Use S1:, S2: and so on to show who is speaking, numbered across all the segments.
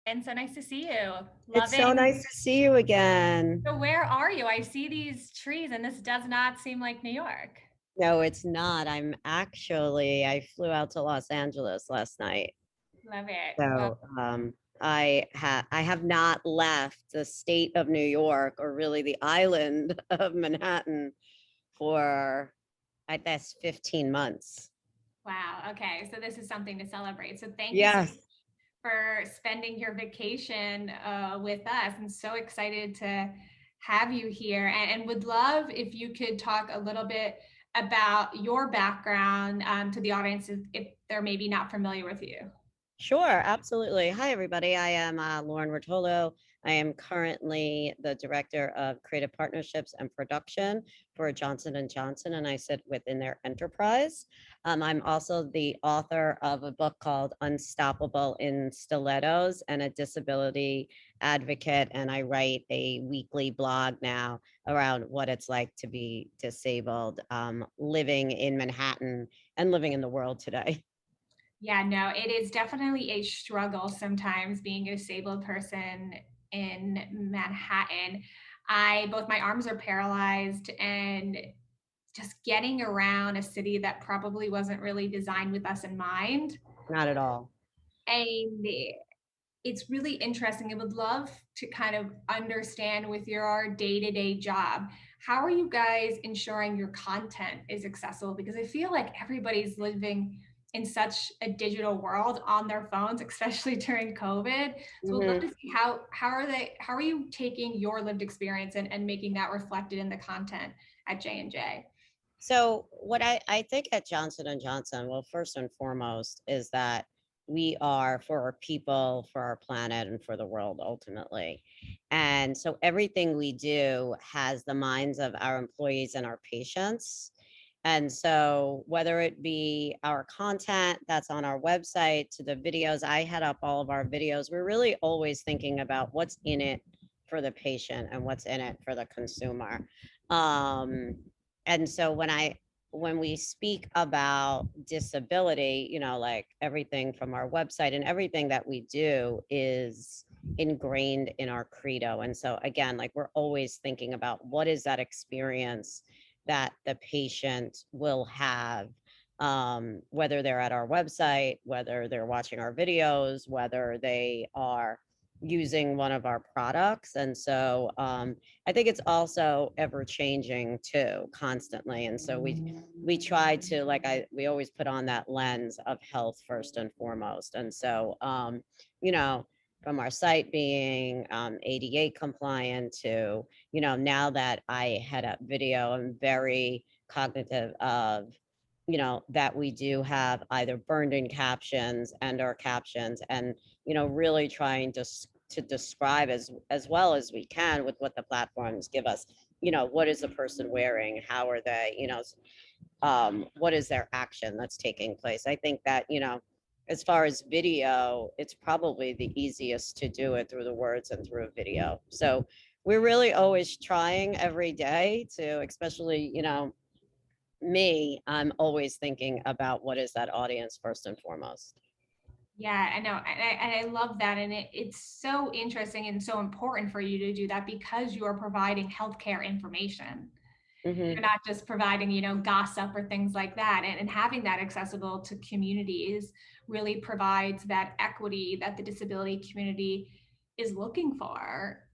S1: And so nice to see you.
S2: It's so
S1: Loving.
S2: nice to see you again.
S1: So where are you? I see these trees and this does not seem like New York.
S2: No, it's not. I flew out to Los Angeles last night.
S1: Love it. Well,
S2: So I have not left the state of New York or really the island of Manhattan for I guess 15 months.
S1: wow. Okay. So this is something to celebrate. So thank you so much
S2: Yes.
S1: for spending your vacation with us. I'm so excited to have you here and would love if you could talk a little bit about your background to the audience if they're maybe not familiar with you.
S2: Sure, absolutely. Hi, everybody. I am Lauren Ruotolo. I am currently the Director of Creative Partnerships and Production for Johnson& and Johnson, and I sit within their enterprise. I'm also the author of a book called Unstoppable in Stilettos and a disability advocate, and I write a weekly blog now around what it's like to be disabled, living in Manhattan and living in the world today.
S1: Yeah, no, it is definitely a struggle sometimes being a disabled person in Manhattan. I both my arms are paralyzed and just getting around a city that probably wasn't really designed with us in mind.
S2: Not at all.
S1: And it's really interesting. I would love to kind of understand with your day-to-day job, how are you guys ensuring your content is accessible? Because I feel like everybody's living in such a digital world on their phones, especially during COVID. So we'd love to
S2: Mhm.
S1: see how are you taking your lived experience and making that reflected in the content at J&J?
S2: So what I think at Johnson and Johnson, well, first and foremost, is that we are for our people, for our planet, and for the world ultimately. And so everything we do has the minds of our employees and our patients. And so whether it be our content that's on our website to the videos, I head up all of our videos. We're really always thinking about what's in it for the patient and what's in it for the consumer. Um, and so when we speak about disability, like everything from our website and everything that we do is ingrained in our credo. And so again, like we're always thinking about what is that experience that the patient will have, whether they're at our website, whether they're watching our videos, whether they are using one of our products. And so I think it's also ever changing too, constantly. And so we try to, we always put on that lens of health first and foremost. And so you know, from our site being ADA compliant to, now that I head up video, I'm very cognitive of, that we do have either burned in captions and or captions and, really trying to describe as well as we can with what the platforms give us. What is the person wearing? How are they? What is their action that's taking place? I think that, as far as video, it's probably the easiest to do it through the words and through a video. So we're really always trying every day to, especially, me, I'm always thinking about what is that audience first and foremost.
S1: Yeah, I know. And I love that. And it's so interesting and so important for you to do that because you are providing healthcare information. You're
S2: Hmm.
S1: not just providing, gossip or things like that. And having that accessible to communities really provides that equity that the disability community is looking for,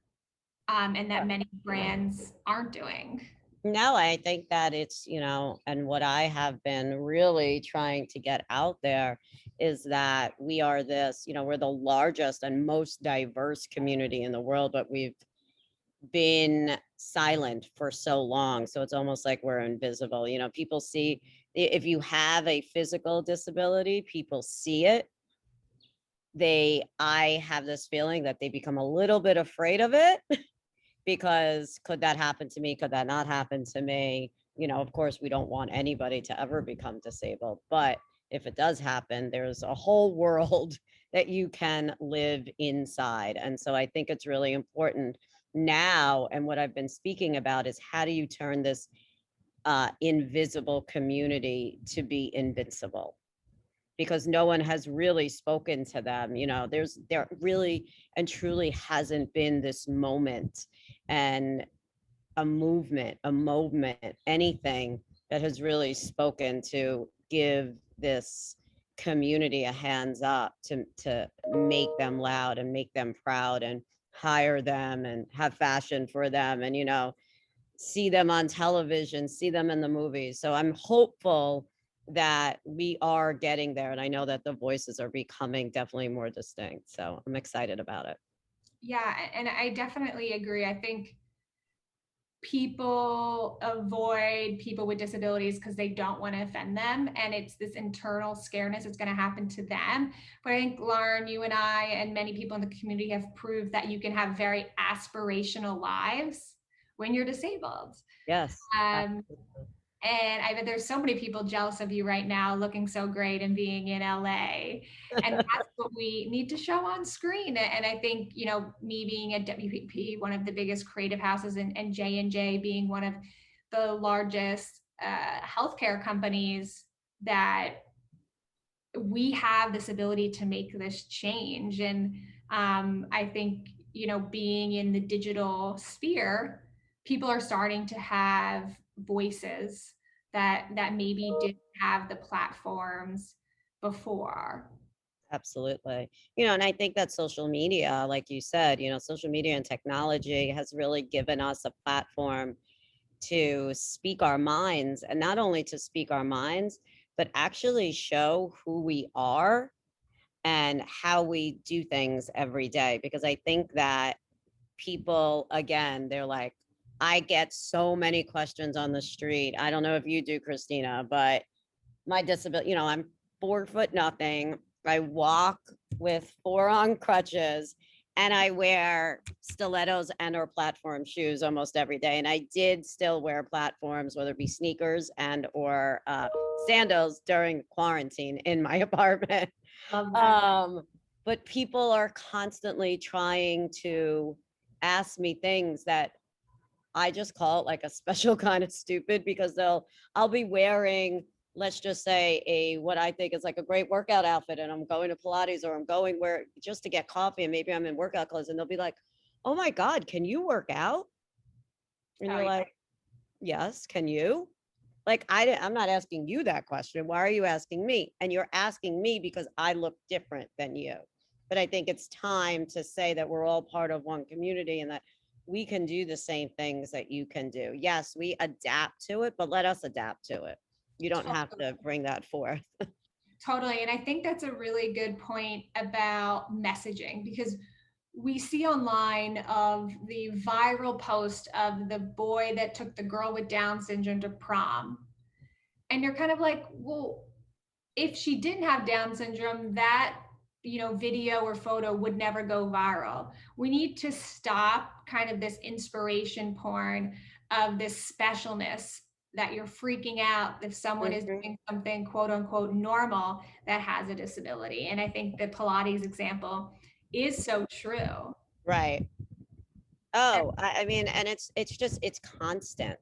S1: and that many brands aren't doing.
S2: No, I think that it's, and what I have been really trying to get out there is that we are this, we're the largest and most diverse community in the world, but we've been silent for so long. So it's almost like we're invisible. People see, if you have a physical disability, people see it. I have this feeling that they become a little bit afraid of it because could that happen to me? Could that not happen to me? Of course, we don't want anybody to ever become disabled, but if it does happen, there's a whole world that you can live inside. And so I think it's really important now. And what I've been speaking about is how do you turn this invisible community to be invincible? because no one has really spoken to them. There really and truly hasn't been this moment and a movement, anything that has really spoken to give this community a hands up to make them loud and make them proud and hire them and have fashion for them and see them on television, see them in the movies. So I'm hopeful that we are getting there, and I know that the voices are becoming definitely more distinct, so I'm excited about it.
S1: Yeah, and I definitely agree. I think people avoid people with disabilities because they don't want to offend them, and it's this internal scareness it's going to happen to them. But I think, Lauren, you and I and many people in the community have proved that you can have very aspirational lives when you're disabled.
S2: Yes,
S1: um,
S2: absolutely.
S1: and I bet there's so many people jealous of you right now, looking so great and being in LA. And that's what we need to show on screen. And I think, me being at WPP, one of the biggest creative houses, and J&J being one of the largest healthcare companies, that we have this ability to make this change. And I think, being in the digital sphere, people are starting to have voices that maybe didn't have the platforms before.
S2: Absolutely. And I think that social media, like you said, social media and technology has really given us a platform to speak our minds, and not only to speak our minds, but actually show who we are and how we do things every day. Because I think that people, again, they're like, I get so many questions on the street. I don't know if you do, Christina, but my disability, I'm 4 foot nothing. I walk with 4 on crutches, and I wear stilettos and or platform shoes almost every day. And I did still wear platforms, whether it be sneakers and or sandals during quarantine in my apartment.
S1: Love that.
S2: But people are constantly trying to ask me things that I just call it like a special kind of stupid, because I'll be wearing, let's just say, what I think is like a great workout outfit, and I'm going to Pilates, or I'm going where just to get coffee, and maybe I'm in workout clothes, and they'll be like, "Oh my God, can you work out?" And
S1: Oh,
S2: you're
S1: yeah.
S2: like, "Yes, can you?" Like, I'm not asking you that question. Why are you asking me? And you're asking me because I look different than you. But I think it's time to say that we're all part of one community, and that we can do the same things that you can do. Yes, we adapt to it, but let us adapt to it. You don't have to bring that forth.
S1: Totally. And I think that's a really good point about messaging, because we see online of the viral post of the boy that took the girl with Down syndrome to prom. And you're kind of like, well, if she didn't have Down syndrome, that video or photo would never go viral. We need to stop kind of this inspiration porn of this specialness, that you're freaking out if someone is
S2: Mhm.
S1: doing something quote unquote normal that has a disability. And I think the Pilates example is so true.
S2: Right. Oh, I mean, and it's constant.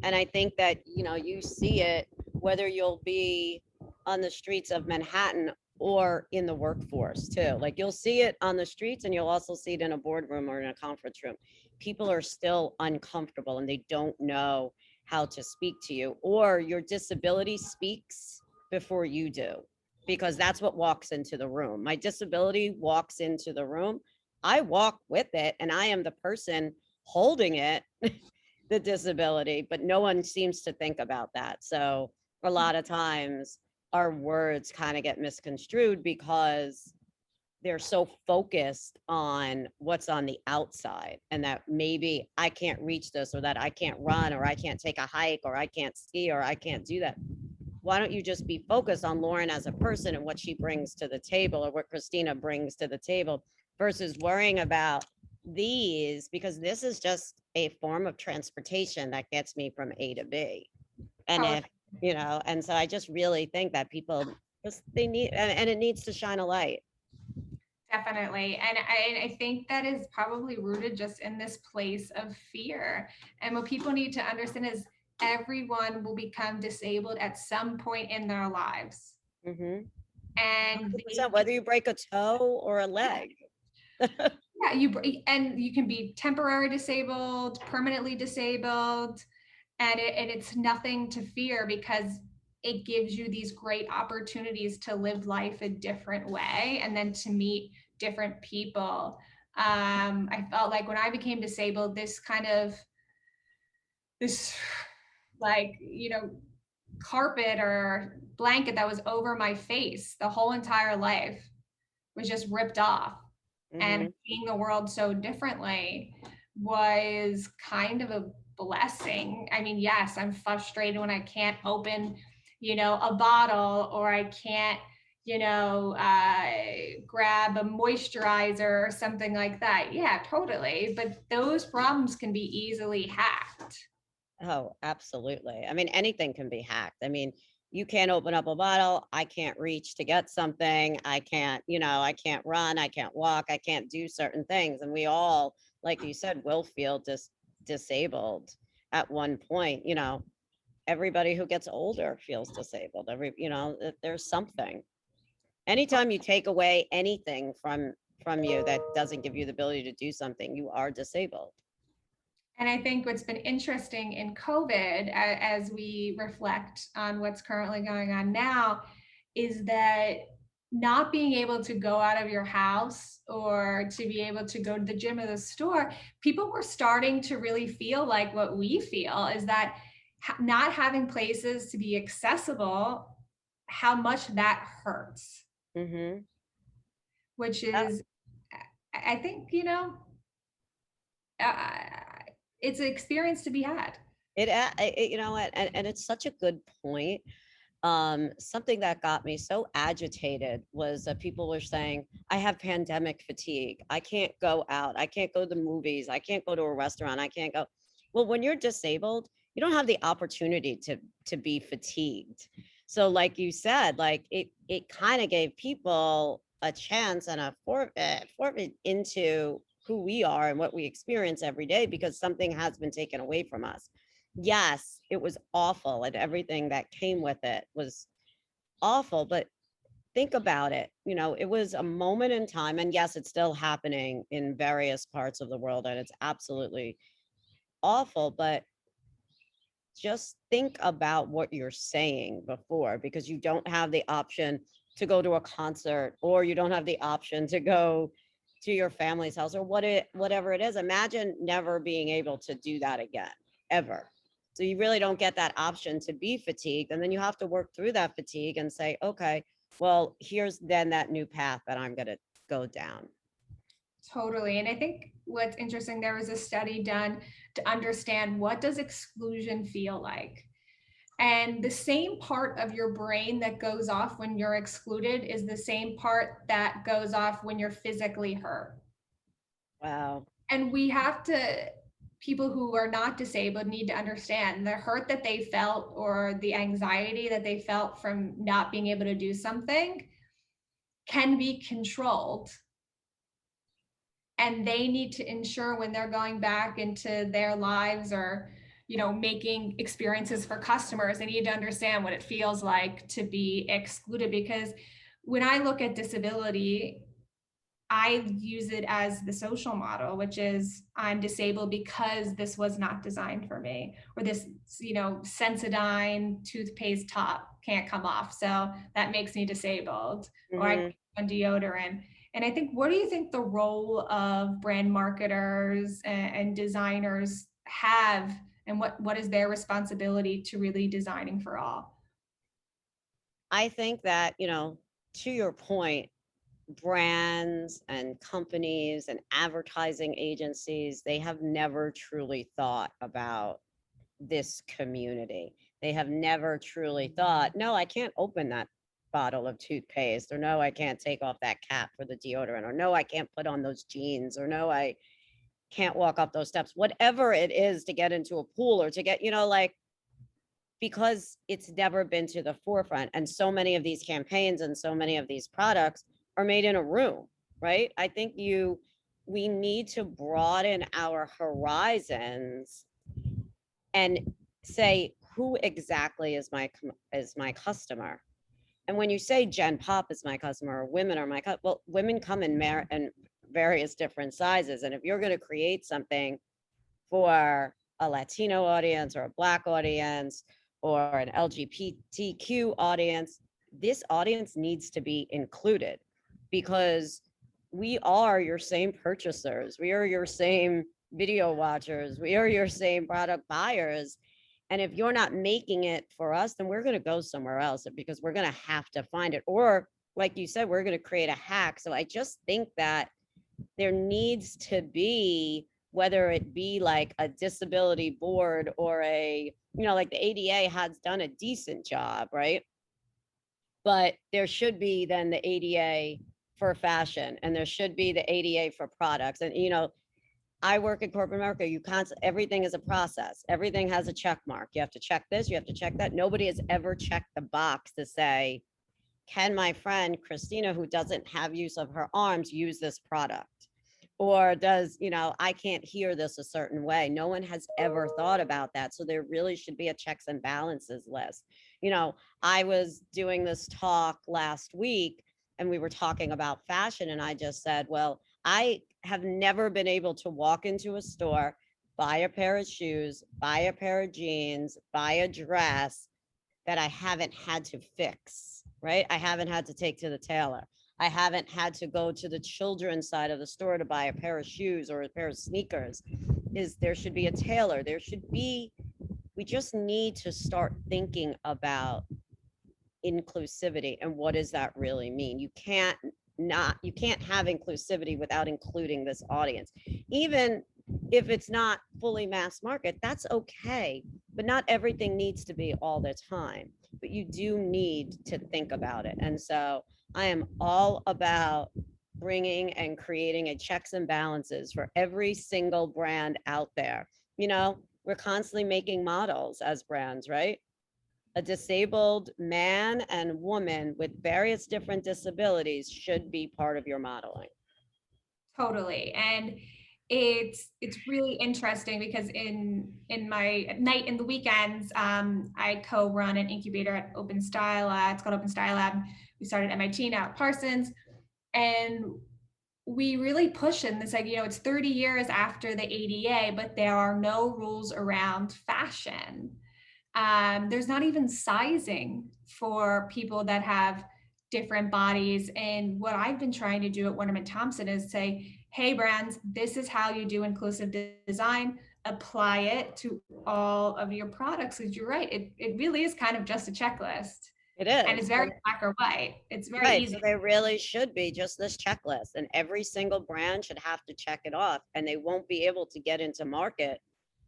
S2: And I think that, you see it whether you'll be on the streets of Manhattan or in the workforce too. Like, you'll see it on the streets, and you'll also see it in a boardroom or in a conference room. People are still uncomfortable, and they don't know how to speak to you, or your disability speaks before you do, because that's what walks into the room. My disability walks into the room. I walk with it, and I am the person holding it, the disability, but no one seems to think about that. So a lot of times our words kind of get misconstrued because they're so focused on what's on the outside, and that maybe I can't reach this, or that I can't run, or I can't take a hike, or I can't ski, or I can't do that. Why don't you just be focused on Lauren as a person and what she brings to the table, or what Christina brings to the table, versus worrying about these, because this is just a form of transportation that gets me from A to B. And
S1: Totally.
S2: if, and so I just really think that people just, they need, and it needs to shine a light.
S1: Definitely. And I think that is probably rooted just in this place of fear. And what people need to understand is everyone will become disabled at some point in their lives.
S2: Hmm.
S1: and they
S2: 100%, whether you break a toe or a leg.
S1: yeah, and you can be temporary disabled, permanently disabled, and it's nothing to fear because it gives you these great opportunities to live life a different way and then to meet different people. I felt like when I became disabled, this like, carpet or blanket that was over my face the whole entire life was just ripped off. And
S2: Mhm.
S1: seeing the world so differently was kind of a blessing. I mean, yes, I'm frustrated when I can't open, a bottle, or I can't, grab a moisturizer or something like that. Yeah, totally. But those problems can be easily hacked.
S2: Oh, absolutely. I mean, anything can be hacked. I mean, you can't open up a bottle. I can't reach to get something. I can't, I can't run. I can't walk. I can't do certain things. And we all, like you said, will feel disabled at one point. Everybody who gets older feels disabled. There's something. Anytime you take away anything from you that doesn't give you the ability to do something, you are disabled.
S1: And I think what's been interesting in COVID, as we reflect on what's currently going on now, is that not being able to go out of your house or to be able to go to the gym or the store, people were starting to really feel like what we feel is that not having places to be accessible, how much that hurts,
S2: Mm-hmm.
S1: which is, I think, uh, it's an experience to be had.
S2: You know what, and it's such a good point. Something that got me so agitated was that people were saying, I have pandemic fatigue. I can't go out. I can't go to the movies. I can't go to a restaurant. I can't go. Well, when you're disabled, you don't have the opportunity to be fatigued. So like you said, like it kind of gave people a chance and a forfeit into who we are and what we experience every day because something has been taken away from us. Yes, it was awful and everything that came with it was awful, but think about it. It was a moment in time, and yes, it's still happening in various parts of the world, and it's absolutely awful, but just think about what you're saying before because you don't have the option to go to a concert or you don't have the option to go to your family's house or whatever it is. Imagine never being able to do that again, ever. So you really don't get that option to be fatigued. And then you have to work through that fatigue and say, okay, well, here's then that new path that I'm going to go down.
S1: Totally. And I think what's interesting, there was a study done to understand what does exclusion feel like. And the same part of your brain that goes off when you're excluded is the same part that goes off when you're physically hurt.
S2: Wow.
S1: And people who are not disabled need to understand the hurt that they felt or the anxiety that they felt from not being able to do something can be controlled, and they need to ensure when they're going back into their lives or making experiences for customers, they need to understand what it feels like to be excluded. Because when I look at disability, I use it as the social model, which is I'm disabled because this was not designed for me, or this Sensodyne toothpaste top can't come off, so that makes me disabled, or I
S2: Mm-hmm.
S1: on deodorant. And I think, what do you think the role of brand marketers and designers have, and what is their responsibility to really designing for all?
S2: I think that, to your point, brands and companies and advertising agencies, they have never truly thought about this community. They have never truly thought, no, I can't open that bottle of toothpaste, or no, I can't take off that cap for the deodorant, or no, I can't put on those jeans, or no, I can't walk up those steps, whatever it is to get into a pool or to get, because it's never been to the forefront. And so many of these campaigns and so many of these products are made in a room, right? I think we need to broaden our horizons and say, who exactly is my customer? And when you say Gen Pop is my customer, or women are my well, women come in various different sizes. And if you're going to create something for a Latino audience or a Black audience or an LGBTQ audience, this audience needs to be included because we are your same purchasers. We are your same video watchers. We are your same product buyers. And if you're not making it for us, then we're going to go somewhere else because we're going to have to find it. Or, like you said, we're going to create a hack. So I just think that there needs to be, whether it be like a disability board or like the ADA has done a decent job, right? But there should be then the ADA for fashion and there should be the ADA for products. And, I work in corporate America. Everything is a process. Everything has a check mark. You have to check this, you have to check that. Nobody has ever checked the box to say, can my friend Christina, who doesn't have use of her arms, use this product? Or does, I can't hear this a certain way. No one has ever thought about that. So there really should be a checks and balances list. I was doing this talk last week and we were talking about fashion. And I just said, well, I have never been able to walk into a store, buy a pair of shoes, buy a pair of jeans, buy a dress that I haven't had to fix, right? I haven't had to take to the tailor. I haven't had to go to the children's side of the store to buy a pair of shoes or a pair of sneakers. There should be a tailor. We just need to start thinking about inclusivity and what does that really mean? You can't have inclusivity without including this audience. Even if it's not fully mass market, that's okay. But not everything needs to be all the time. But you do need to think about it. And so I am all about bringing and creating a checks and balances for every single brand out there. We're constantly making models as brands, right? A disabled man and woman with various different disabilities should be part of your modeling.
S1: Totally. And it's really interesting because in my night in the weekends, I co-run an incubator at Open Style. It's called Open Style Lab. We started at MIT, now at Parsons, and we really push in this, like, it's 30 years after the ADA, but there are no rules around fashion. There's not even sizing for people that have different bodies. And what I've been trying to do at Wunderman Thompson is say, hey, brands, this is how you do inclusive design. Apply it to all of your products. Because you're right, it really is kind of just a checklist.
S2: It is.
S1: And it's very black or white. It's very
S2: right,
S1: easy.
S2: so there really should be just this checklist, and every single brand should have to check it off, and they won't be able to get into market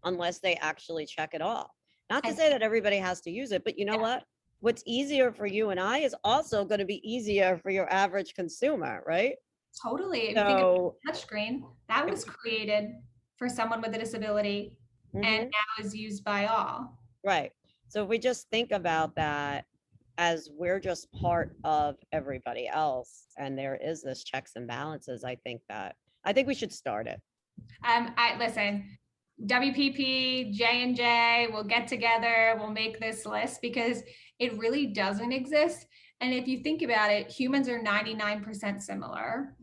S2: unless they actually check it off. Not to say that everybody has to use it, but you know what? What's easier for you and I is also going to be easier for your average consumer, right?
S1: Totally. If you think of touchscreen, that was created for someone with a disability and now is used by all.
S2: Right. So if we just think about that as we're just part of everybody else and there is this checks and balances, I think we should start it.
S1: I listen, WPP, J&J, we'll get together, we'll make this list because it really doesn't exist. And if you think about it, humans are 99% similar.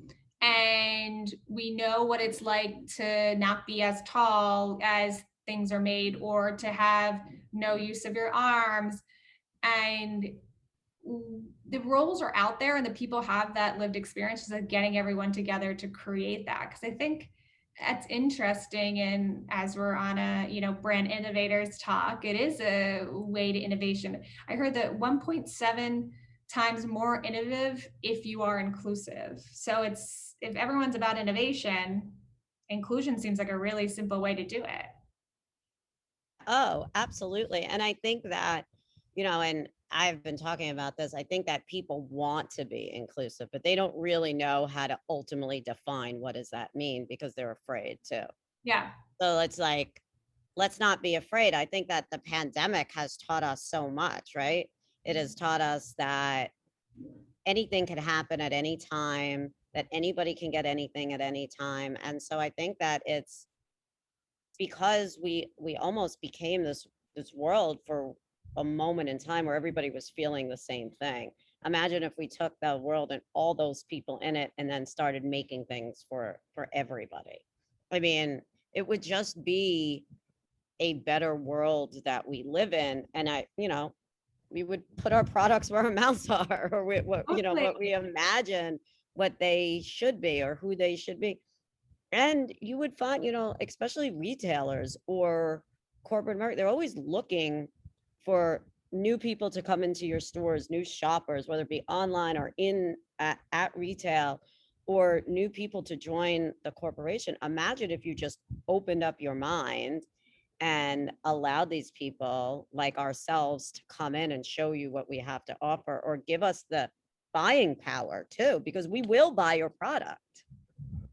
S1: And we know what it's like to not be as tall as things are made or to have no use of your arms. And the roles are out there and the people have that lived experience of getting everyone together to create that. Because I think that's interesting. And as we're on a, brand innovators talk, it is a way to innovation. I heard that 1.7 times more innovative if you are inclusive. So if everyone's about innovation, inclusion seems like a really simple way to do it.
S2: Oh, absolutely. And I think that, and I've been talking about this, I think that people want to be inclusive, but they don't really know how to ultimately define what does that mean because they're afraid too.
S1: Yeah.
S2: So it's like, let's not be afraid. I think that the pandemic has taught us so much, right? It has taught us that anything can happen at any time, that anybody can get anything at any time. And so I think that it's because we almost became this world for a moment in time where everybody was feeling the same thing. Imagine if we took the world and all those people in it and then started making things for everybody. I mean, it would just be a better world that we live in. And we would put our products where our mouths are, or
S1: Totally.
S2: what we imagine what they should be or who they should be. And you would find, especially retailers or corporate market, they're always looking for new people to come into your stores, new shoppers, whether it be online or at retail, or new people to join the corporation. Imagine if you just opened up your mind and allowed these people like ourselves to come in and show you what we have to offer, or give us the buying power too, because we will buy your product.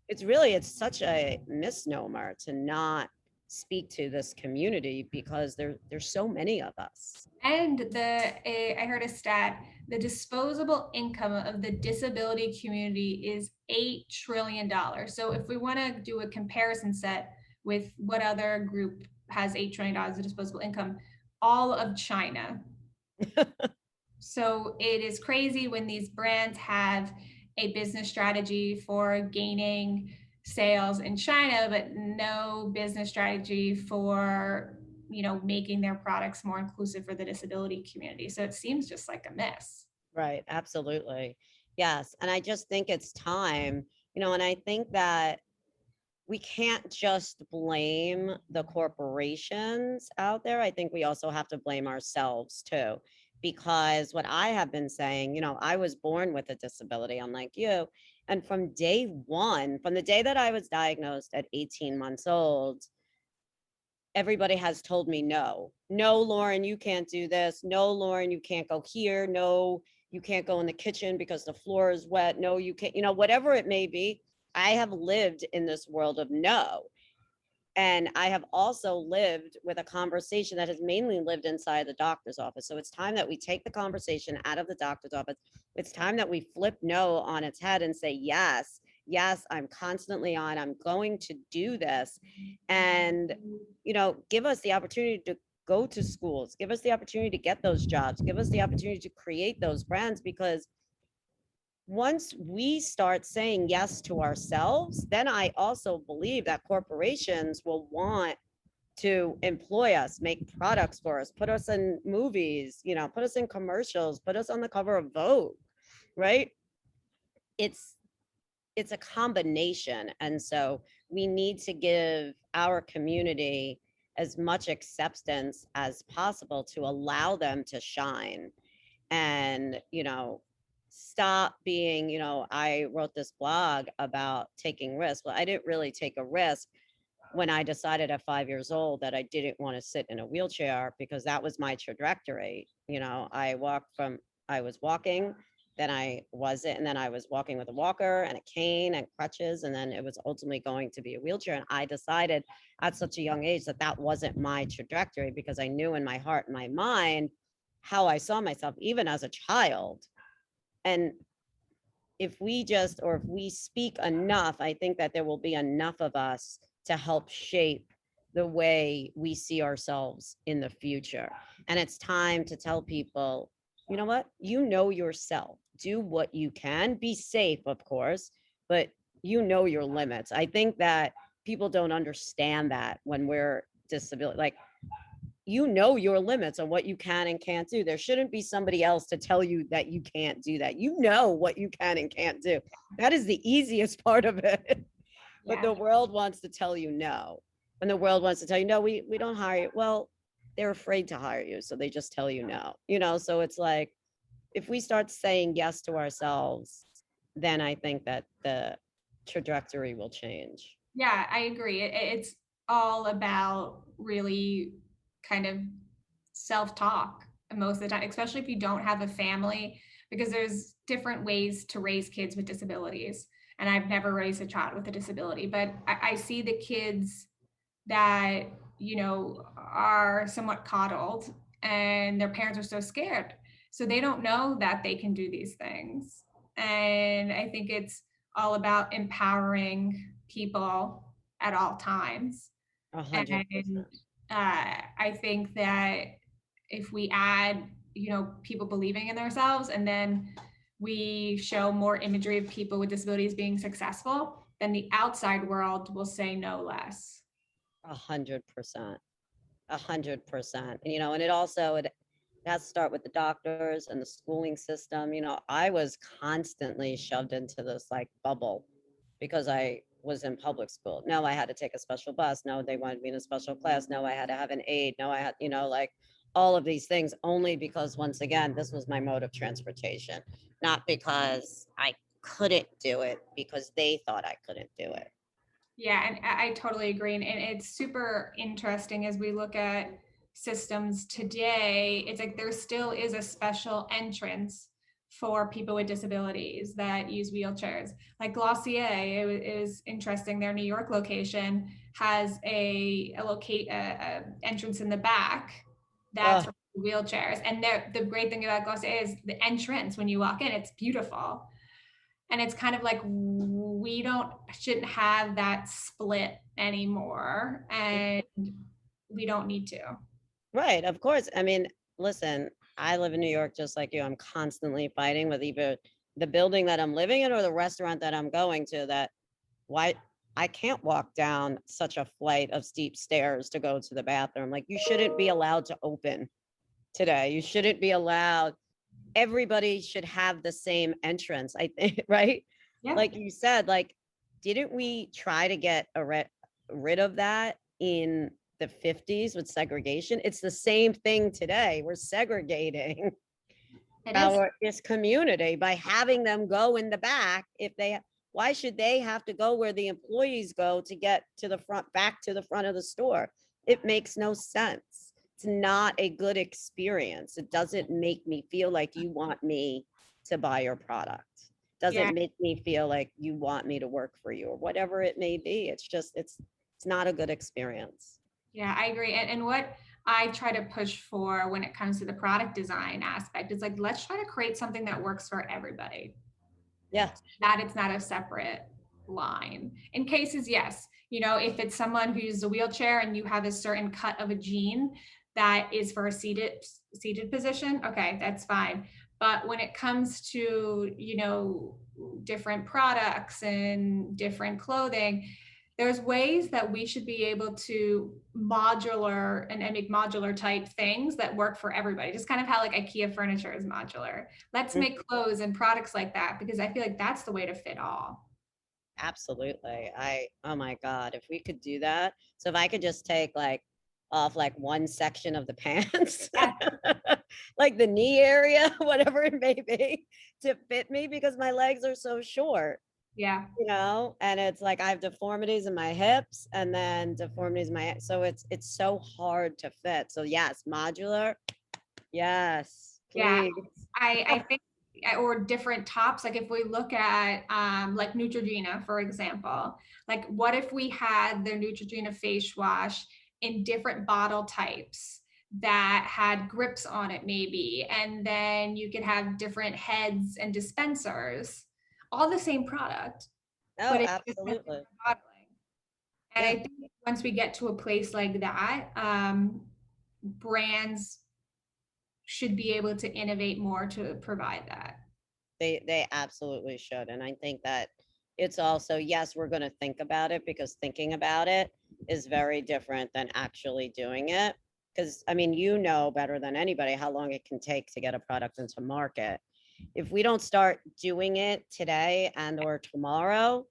S2: It's such a misnomer to not speak to this community, because there's so many of us.
S1: And I heard a stat: the disposable income of the disability community is $8 trillion. So if we want to do a comparison set with what other group has $8 trillion of disposable income, all of China. So it is crazy when these brands have a business strategy for gaining sales in China, but no business strategy for, making their products more inclusive for the disability community. So it seems just like a miss.
S2: Right, absolutely. Yes, and I just think it's time, and I think that we can't just blame the corporations out there. I think we also have to blame ourselves too. Because what I have been saying, I was born with a disability, unlike you. And from day one, from the day that I was diagnosed at 18 months old, everybody has told me no. No, Lauren, you can't do this. No, Lauren, you can't go here. No, you can't go in the kitchen because the floor is wet. No, you can't, whatever it may be. I have lived in this world of no. And I have also lived with a conversation that has mainly lived inside the doctor's office. So it's time that we take the conversation out of the doctor's office. It's time that we flip no on its head and say, yes, yes, I'm constantly on. I'm going to do this. And, give us the opportunity to go to schools, give us the opportunity to get those jobs, give us the opportunity to create those brands, because once we start saying yes to ourselves, then I also believe that corporations will want to employ us, make products for us, put us in movies, put us in commercials, put us on the cover of Vogue, right? It's it's a combination. And so we need to give our community as much acceptance as possible to allow them to shine. And stop being, I wrote this blog about taking risks. Well, I didn't really take a risk when I decided at 5 years old that I didn't want to sit in a wheelchair, because that was my trajectory. I was walking, then I wasn't, and then I was walking with a walker and a cane and crutches, and then it was ultimately going to be a wheelchair. And I decided at such a young age that that wasn't my trajectory, because I knew in my heart and my mind how I saw myself even as a child. And if we speak enough, I think that there will be enough of us to help shape the way we see ourselves in the future. And it's time to tell people, you know what? Yourself. Do what you can. Be safe, of course, but your limits. I think that people don't understand that when we're disability. Like, your limits on what you can and can't do. There shouldn't be somebody else to tell you that you can't do that. You know what you can and can't do. That is the easiest part of it. But
S1: Yeah.
S2: the world wants to tell you no. And the world wants to tell you, no, we don't hire you. Well, they're afraid to hire you. So they just tell you no. So it's like, if we start saying yes to ourselves, then I think that the trajectory will change.
S1: Yeah, I agree. It's all about really kind of self-talk most of the time, especially if you don't have a family, because there's different ways to raise kids with disabilities. And I've never raised a child with a disability, but I see the kids that, are somewhat coddled, and their parents are so scared. So they don't know that they can do these things. And I think it's all about empowering people at all times.
S2: A hundred
S1: And
S2: percent.
S1: I think that if we add people believing in themselves, and then we show more imagery of people with disabilities being successful, then the outside world will say no less.
S2: 100%. 100%. And it has to start with the doctors and the schooling system. I was constantly shoved into this like bubble because I was in public school. No, I had to take a special bus. No, they wanted me in a special class. No, I had to have an aide. No, I had, like all of these things only because once again, this was my mode of transportation, not because I couldn't do it because they thought I couldn't do it.
S1: Yeah, and I totally agree. And it's super interesting as we look at systems today. It's like there still is a special entrance for people with disabilities that use wheelchairs. Like Glossier, it is interesting. Their New York location has a entrance in the back that's
S2: Oh,
S1: for wheelchairs. And the great thing about Glossier is the entrance when you walk in, it's beautiful. And it's kind of like we shouldn't have that split anymore, and we don't need to.
S2: right. Of course. I mean, listen, I live in New York just like you. I'm constantly fighting with either the building that I'm living in or the restaurant that I'm going to that why I can't walk down such a flight of steep stairs to go to the bathroom. Like you shouldn't be allowed to open today. You shouldn't be allowed. Everybody should have the same entrance, I think, right?
S1: Yeah.
S2: Like you said, like, didn't we try to get rid of that in the 50s with segregation? It's the same thing today. We're segregating
S1: It is.
S2: this community by having them go in the back. Why should they have to go where the employees go to get to the front, back to the front of the store? It makes no sense. It's not a good experience. It doesn't make me feel like you want me to buy your product.
S1: Yeah.
S2: Doesn't make me feel like you want me to work for you or whatever it may be. It's not a good experience.
S1: Yeah, I agree. And what I try to push for when it comes to the product design aspect is like, let's try to create something that works for everybody,
S2: Yeah.
S1: that it's not a separate line. In cases, yes, if it's someone who uses a wheelchair and you have a certain cut of a jean that is for a seated position, okay, that's fine. But when it comes to, different products and different clothing, there's ways that we should be able to modular and make modular type things that work for everybody. Just kind of how like IKEA furniture is modular. Let's
S2: Mm,
S1: make clothes and products like that, because I feel like that's the way to fit all.
S2: absolutely. Oh my God, if we could do that. So if I could just take like off like one section of the pants,
S1: Yeah.
S2: like the knee area, whatever it may be, to fit me because my legs are so short,
S1: Yeah.
S2: and it's like I have deformities in my hips and then deformities in my, so it's so hard to fit. So yes, modular. Yes,
S1: Yeah.
S2: please.
S1: I think, or different tops. Like if we look at like Neutrogena, for example, like what if we had their Neutrogena face wash in different bottle types that had grips on it maybe, and then you could have different heads and dispensers, all the same product, but
S2: Oh,
S1: it just has
S2: absolutely.
S1: different bottling. And I
S2: Yeah.
S1: think once we get to a place like that, brands should be able to innovate more to provide that.
S2: They absolutely should. And I think that it's also, yes, we're going to think about it because thinking about it is very different than actually doing it. Because I mean, you know better than anybody how long it can take to get a product into market. If we don't start doing it today and or tomorrow,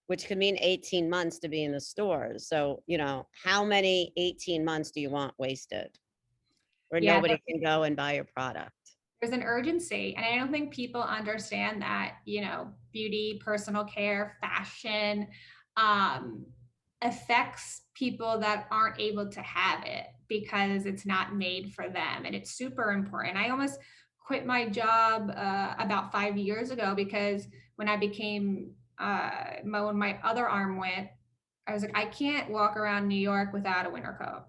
S2: which could mean 18 months to be in the stores. So, how many 18 months do you want wasted where
S1: Yeah,
S2: nobody can go and buy your product?
S1: there's an urgency. And I don't think people understand that, beauty, personal care, fashion affects people that aren't able to have it because it's not made for them. And it's super important. I almost quit my job about 5 years ago because when I became, when my other arm went, I was like, I can't walk around New York without a winter coat.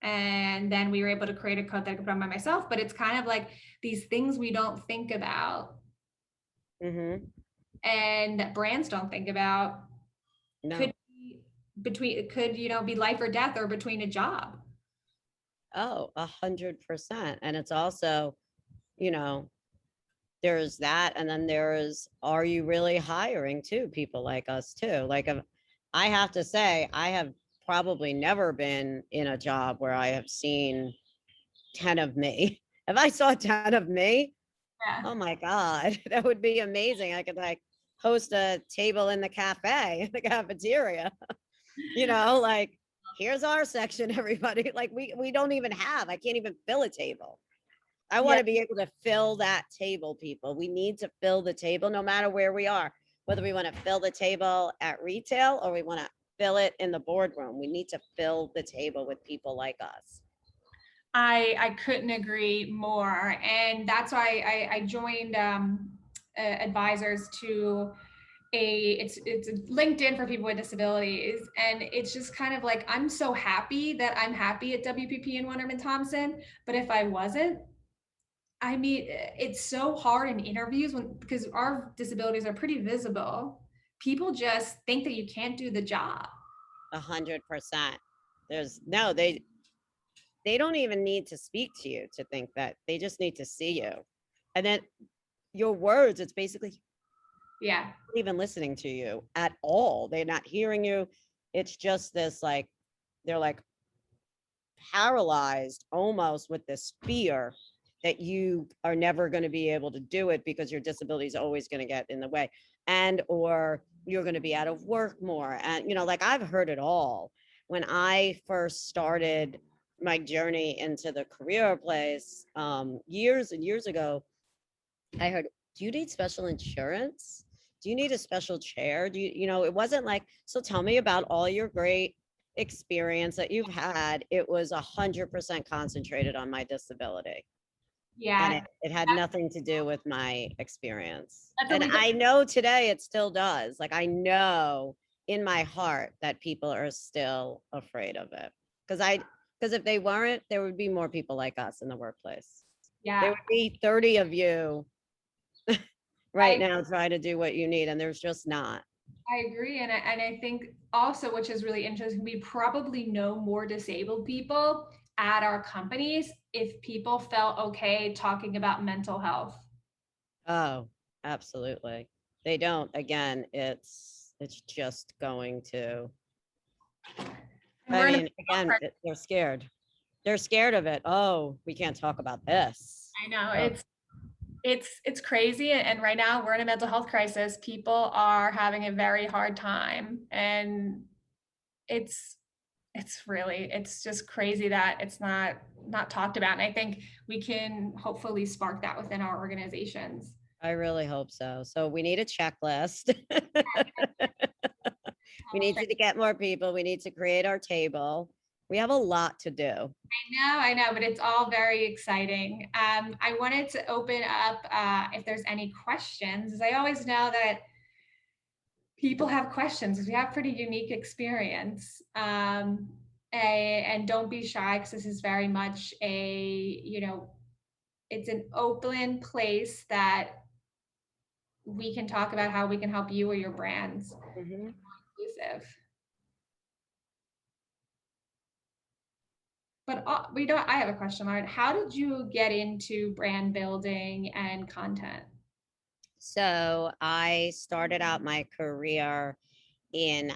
S1: And then we were able to create a coat that I could put on by myself. But it's kind of like these things we don't think about
S2: Mm-hmm.
S1: and that brands don't think about could
S2: No.
S1: be be life or death or between a job.
S2: Oh, 100%. And it's also, you know, there's that. And then there's, are you really hiring too? People like us too. Like, I have to say, I have probably never been in a job where I have seen 10 of me. If I saw 10 of me,
S1: Yeah.
S2: oh my God, that would be amazing. I could like host a table in the cafe, in the cafeteria, like, here's our section, everybody. Like we don't even have, I can't even fill a table. I want
S1: Yeah.
S2: to be able to fill that table, people. We need to fill the table no matter where we are, whether we want to fill the table at retail or we want to fill it in the boardroom. We need to fill the table with people like us.
S1: I couldn't agree more, and that's why I joined advisors to it's a LinkedIn for people with disabilities, and it's just kind of like, I'm so happy that I'm happy at WPP and Wunderman Thompson, but if I wasn't, I mean, it's so hard in interviews because our disabilities are pretty visible. People just think that you can't do the job.
S2: 100%. There's no, they don't even need to speak to you to think that. They just need to see you. And then your words, it's basically
S1: Yeah.
S2: not even listening to you at all. They're not hearing you. It's just this like, they're like paralyzed almost with this fear that you are never going to be able to do it because your disability is always going to get in the way, and or you're going to be out of work more. And like, I've heard it all. When I first started my journey into the career place, years and years ago, I heard, do you need special insurance? Do you need a special chair? Do it wasn't like, so tell me about all your great experience that you've had. It was 100% concentrated on my disability. And
S1: Yeah.
S2: it had nothing to do with my experience.
S1: That's what
S2: And
S1: we
S2: I know today it still does. Like, I know in my heart that people are still afraid of it. Because if they weren't, there would be more people like us in the workplace. There
S1: yeah.
S2: would be 30 of you right
S1: I
S2: now trying to do what you need, and there's just not.
S1: I agree. And I think also, which is really interesting, we probably know more disabled people at our companies if people felt okay talking about mental health.
S2: Oh, absolutely. They don't. Again, it's just going to,
S1: And
S2: I
S1: we're in a
S2: mean, again, they're scared. They're scared of it. Oh, we can't talk about this.
S1: I know
S2: Oh,
S1: it's crazy. And right now we're in a mental health crisis. People are having a very hard time. And it's it's just crazy that it's not talked about. And I think we can hopefully spark that within our organizations.
S2: I really hope so. So we need a checklist. We need to get more people. We need to create our table. We have a lot to do.
S1: I know, but it's all very exciting. I wanted to open up if there's any questions, as I always know that people have questions because we have pretty unique experience. And don't be shy because this is very much it's an open place that we can talk about how we can help you or your brands
S2: Mhm.
S1: inclusive. But we don't. I have a question, Lauren. How did you get into brand building and content?
S2: So I started out my career in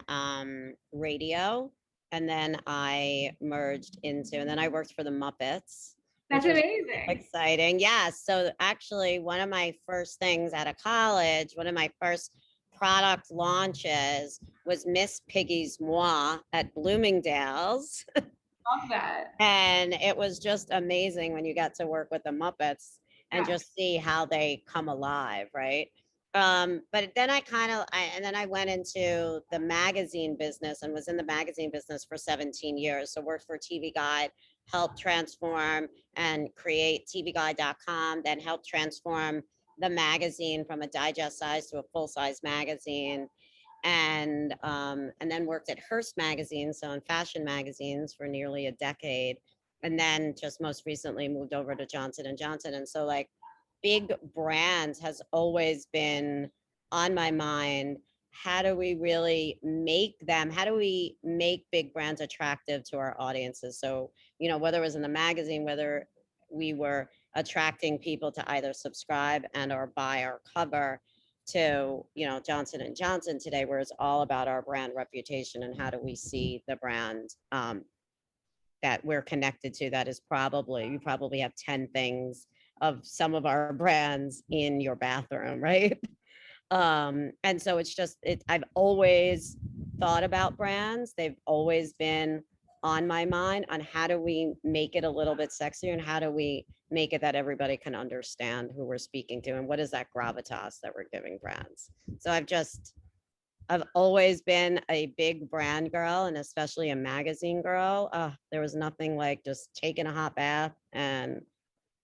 S2: radio, and then I merged into, and then I worked for the Muppets,
S1: That's
S2: which was
S1: amazing.
S2: exciting. Yes. So actually, one of my first things out of college, one of my first product launches was Miss Piggy's Moi at Bloomingdale's.
S1: Love that.
S2: And it was just amazing when you got to work with the Muppets and
S1: Yeah.
S2: just see how they come alive, right? But then and then I went into the magazine business and was in the magazine business for 17 years. So worked for TV Guide, helped transform and create tvguide.com, then helped transform the magazine from a digest size to a full size magazine, and then worked at Hearst magazine, so in fashion magazines for nearly a decade, and then just most recently moved over to Johnson and Johnson. And so, like, big brands has always been on my mind. how do we really make them, how do we make big brands attractive to our audiences? So, you know, whether it was in the magazine, whether we were attracting people to either subscribe and or buy our cover, to, you know, Johnson and Johnson today, where it's all about our brand reputation and how do we see the brand that we're connected to, that is probably, you probably have 10 things of some of our brands in your bathroom, right? And so it's just, I've always thought about brands. They've always been on my mind on how do we make it a little bit sexier and how do we make it that everybody can understand who we're speaking to and what is that gravitas that we're giving brands. So I've always been a big brand girl, and especially a magazine girl. There was nothing like just taking a hot bath and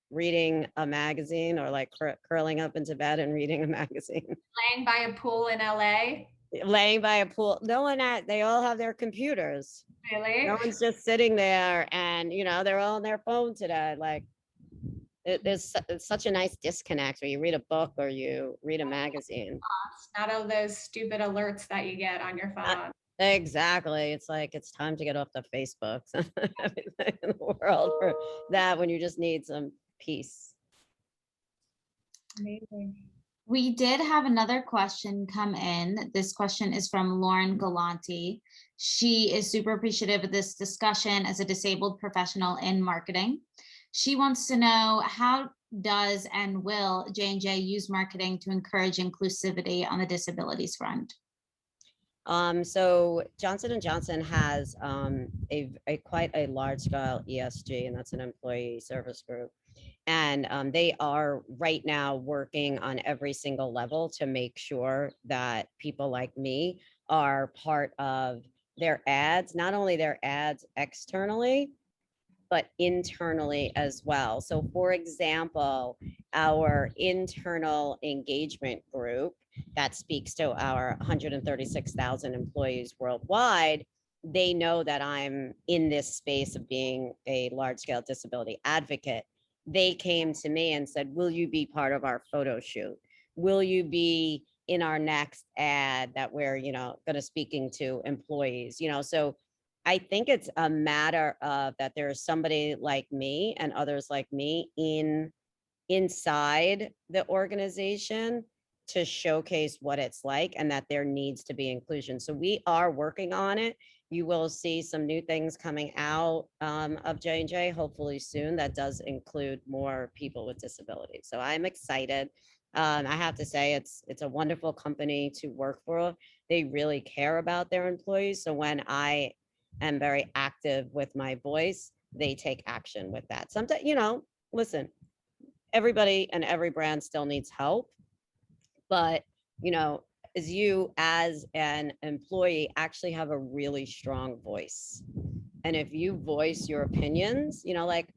S2: reading a magazine, or like curling up into bed and reading a magazine.
S1: Laying by a pool in LA?
S2: Laying by a pool. No one they all have their computers.
S1: Really?
S2: No one's just sitting there and, you know, they're all on their phone today. Like it's such a nice disconnect where you read a book or you read a magazine.
S1: Not all those stupid alerts that you get on your phone.
S2: Exactly. It's like, it's time to get off the Facebooks and everything in the world for that, when you just need some peace.
S1: Amazing.
S3: We did have another question come in. This question is from Lauren Galanti. She is super appreciative of this discussion as a disabled professional in marketing. She wants to know, how does and will J&J use marketing to encourage inclusivity on the disabilities front?
S2: So Johnson & Johnson has a quite a large scale ESG, and that's an employee service group. And they are right now working on every single level to make sure that people like me are part of their ads, not only their ads externally, but internally as well. So for example, our internal engagement group that speaks to our 136,000 employees worldwide, they know that I'm in this space of being a large scale disability advocate. They came to me and said, will you be part of our photo shoot? Will you be in our next ad that we're, you know, going to speaking to employees, you know? So I think it's a matter of that there's somebody like me and others like me inside the organization to showcase what it's like, and that there needs to be inclusion. So we are working on it. You will see some new things coming out of J&J hopefully soon that does include more people with disabilities. So I'm excited. I have to say it's a wonderful company to work for. They really care about their employees. So when I am very active with my voice, they take action with that. Sometimes, you know, listen, everybody and every brand still needs help, but, you know, as you as an employee actually have a really strong voice. And if you voice your opinions, you know, like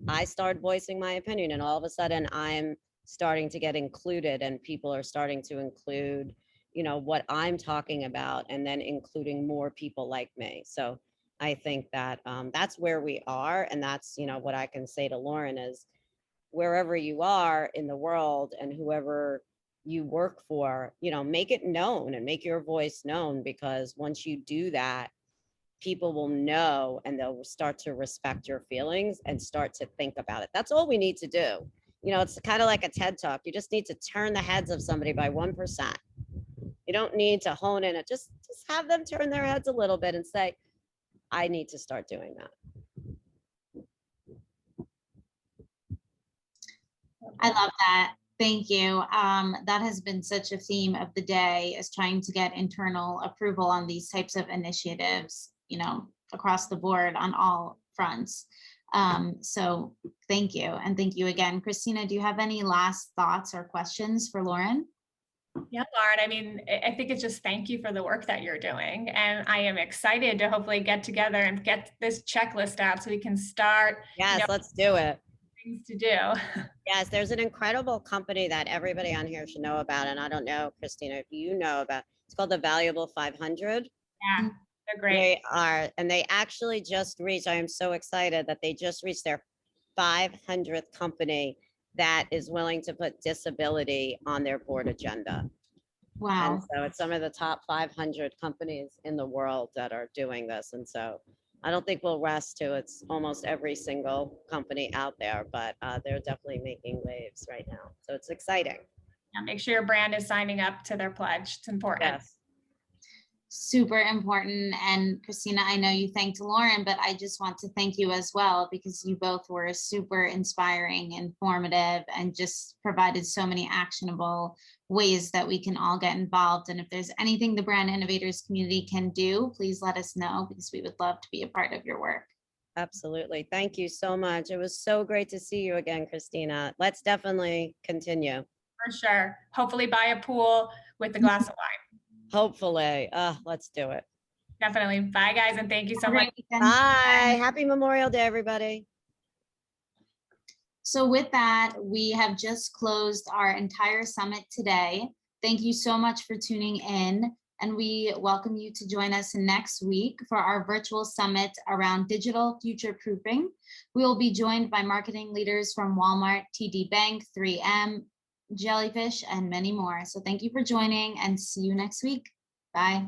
S2: I started voicing my opinion and all of a sudden I'm starting to get included and people are starting to include, you know, what I'm talking about, and then including more people like me. So I think that that's where we are. And that's, you know, what I can say to Lauren is, wherever you are in the world and whoever you work for, you know, make it known and make your voice known, because once you do that, people will know and they'll start to respect your feelings and start to think about it. That's all we need to do. You know, it's kind of like a TED Talk. You just need to turn the heads of somebody by 1%. You don't need to hone in it. Just have them turn their heads a little bit and say, I need to start doing that.
S3: I love that. Thank you. That has been such a theme of the day, is trying to get internal approval on these types of initiatives, you know, across the board on all fronts. So thank you. And thank you again. Christina, do you have any last thoughts or questions for Lauren?
S1: Yeah, Lauren, I mean, I think it's just thank you for the work that you're doing. And I am excited to hopefully get together and get this checklist out so we can start.
S2: Yes,
S1: you know,
S2: let's do it.
S1: Things to do.
S2: Yes, there's an incredible company that everybody on here should know about. And I don't know, Christina, if you know about, it's called the Valuable 500.
S1: Yeah, they're great.
S2: They are, and they actually just reached, I am so excited that they just reached their 500th company that is willing to put disability on their board agenda.
S3: Wow.
S2: And so it's some of the top 500 companies in the world that are doing this. And so I don't think we'll rest to it's almost every single company out there, but they're definitely making waves right now. So it's exciting.
S1: Yeah, make sure your brand is signing up to their pledge. It's important.
S2: Yes.
S3: Super important. And Christina, I know you thanked Lauren, but I just want to thank you as well, because you both were super inspiring, informative, and just provided so many actionable ways that we can all get involved. And if there's anything the Brand Innovators community can do, please let us know, because we would love to be a part of your work.
S2: Absolutely. Thank you so much. It was so great to see you again, Christina. Let's definitely continue.
S1: For sure. Hopefully buy a pool with a glass of wine.
S2: Hopefully. Let's do it.
S1: Definitely. Bye, guys, and thank you so much.
S2: Bye. Happy Memorial Day, everybody.
S3: So with that, we have just closed our entire summit today. Thank you so much for tuning in, and we welcome you to join us next week for our virtual summit around digital future proofing. We will be joined by marketing leaders from Walmart, TD Bank, 3M, Jellyfish, and many more. So thank you for joining, and see you next week. Bye.